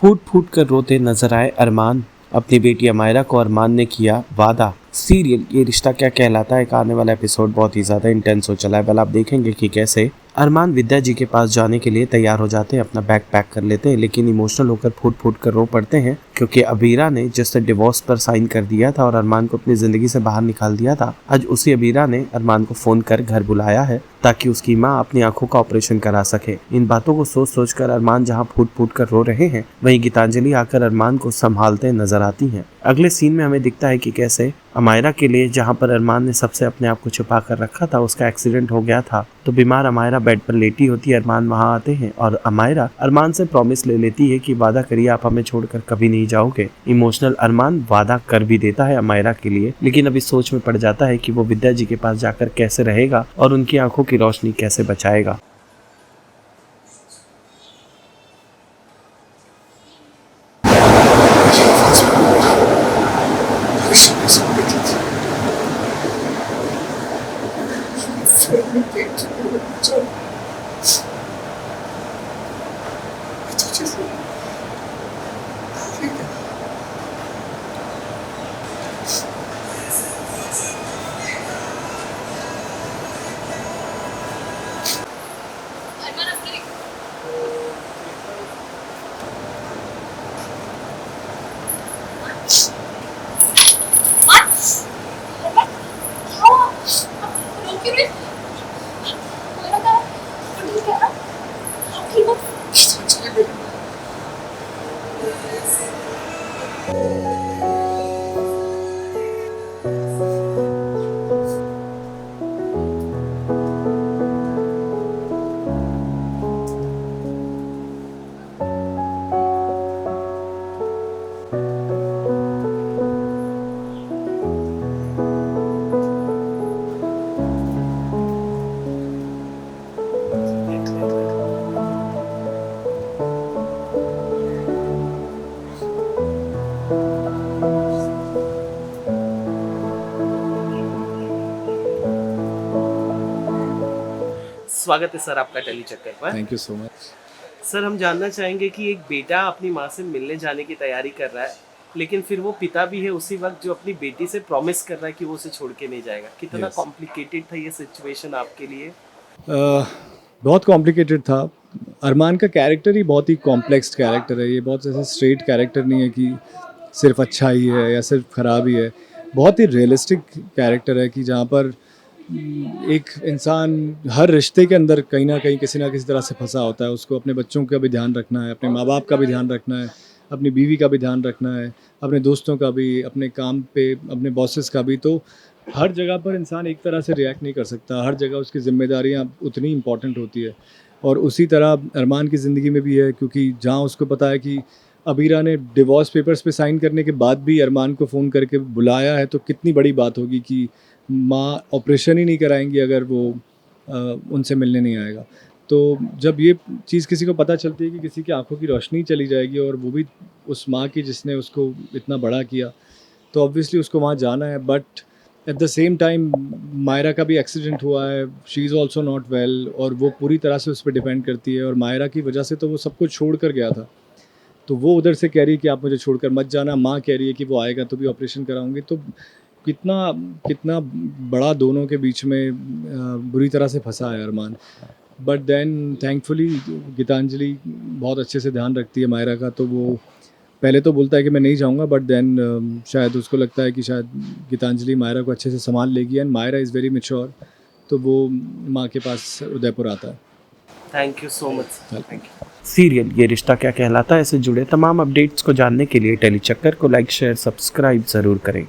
फूट फूट कर रोते नजर आए अरमान। अपनी बेटी अमायरा को अरमान ने किया वादा। सीरियल ये रिश्ता क्या कहलाता है का आने वाला एपिसोड बहुत ही ज्यादा इंटेंस हो चला है। आप देखेंगे कि कैसे अरमान विद्या जी के पास जाने के लिए तैयार हो जाते हैं, अपना बैग पैक कर लेते हैं, लेकिन इमोशनल होकर फूट फूट कर रो पड़ते हैं क्योंकि अबीरा ने जिससे डिवोर्स पर साइन कर दिया था और अरमान को अपनी जिंदगी से बाहर निकाल दिया था, आज उसी अबीरा ने अरमान को फोन कर घर बुलाया है ताकि उसकी माँ अपनी आंखों का ऑपरेशन करा सके। इन बातों को सोच सोच कर अरमान जहाँ फूट फूट कर रो रहे हैं, वहीं गीतांजलि आकर अरमान को संभालते नजर आती हैं। अगले सीन में हमें दिखता है कि कैसे अमायरा के लिए जहाँ पर अरमान ने सबसे अपने आप को छुपा कर रखा था, उसका एक्सीडेंट हो गया था, तो बीमार अमायरा बेड पर लेटी होती है। अरमान वहाँ आते हैं और अमायरा अरमान से प्रॉमिस ले लेती है कि वादा करिए आप हमें छोड़कर कभी नहीं जाओगे। इमोशनल अरमान वादा कर भी देता है अमायरा के लिए, लेकिन अभी सोच में पड़ जाता है कि वो विद्या जी के पास जाकर कैसे रहेगा और उनकी आंखों की रोशनी कैसे बचाएगा। स्वागत है सर आपका टेली चक्कर पर। Thank you so much. Sir हम जानना चाहेंगे कि एक बेटा अपनी माँ से मिलने जाने की तैयारी कर रहा है, लेकिन फिर वो पिता भी है उसी वक्त जो अपनी बेटी से प्रॉमिस कर रहा है कि वो उसे छोड़ के नहीं जाएगा। कितना कॉम्प्लिकेटेड था ये सिचुएशन आपके लिए? बहुत कॉम्प्लिकेटेड था। अरमान का कैरेक्टर ही बहुत ही कॉम्प्लेक्स कैरेक्टर है। ये बहुत ऐसा स्ट्रेट कैरेक्टर नहीं है कि सिर्फ अच्छा ही है या सिर्फ खराब ही है। बहुत ही रियलिस्टिक कैरेक्टर है कि जहाँ पर एक इंसान हर रिश्ते के अंदर कहीं ना कहीं किसी ना किसी तरह से फंसा होता है। उसको अपने बच्चों का भी ध्यान रखना है, अपने माँ बाप का भी ध्यान रखना है, अपनी बीवी का भी ध्यान रखना है, अपने दोस्तों का भी, अपने काम पे अपने बॉसेस का भी। तो हर जगह पर इंसान एक तरह से रिएक्ट नहीं कर सकता। हर जगह उसकी जिम्मेदारियाँ उतनी इम्पॉर्टेंट होती है और उसी तरह अरमान की ज़िंदगी में भी है, क्योंकि जहाँ उसको पता है कि अबीरा ने डिवोर्स पेपर्स पे साइन करने के बाद भी अरमान को फ़ोन करके बुलाया है, तो कितनी बड़ी बात होगी कि माँ ऑपरेशन ही नहीं कराएंगी अगर वो उनसे मिलने नहीं आएगा। तो जब ये चीज़ किसी को पता चलती है कि किसी की आंखों की रोशनी चली जाएगी और वो भी उस माँ की जिसने उसको इतना बड़ा किया, तो ऑब्वियसली उसको वहाँ जाना है। But at the same time Myra का भी एक्सीडेंट हुआ है, she is also not well, और वो पूरी तरह से उस पर डिपेंड करती है। और मायरा की वजह से तो वो सब कुछ छोड़ कर गया था, तो वो उधर से कह रही है कि आप मुझे छोड़कर मत जाना। माँ कह रही है कि वो आएगा तो भी ऑपरेशन कराऊंगी। तो कितना बड़ा दोनों के बीच में बुरी तरह से फंसा है अरमान। बट देन थैंकफुली गीतांजलि बहुत अच्छे से ध्यान रखती है मायरा का। तो वो पहले तो बोलता है कि मैं नहीं जाऊंगा, बट देन शायद उसको लगता है कि शायद गीतांजलि मायरा को अच्छे से संभाल लेगी। And Myra is very mature, तो वो माँ के पास उदयपुर आता है। Thank you so much. Thank you. Serial Yeh Rishta क्या कहलाता है से जुड़े तमाम अपडेट्स को जानने के लिए टेली चक्कर को लाइक शेयर सब्सक्राइब ज़रूर करें।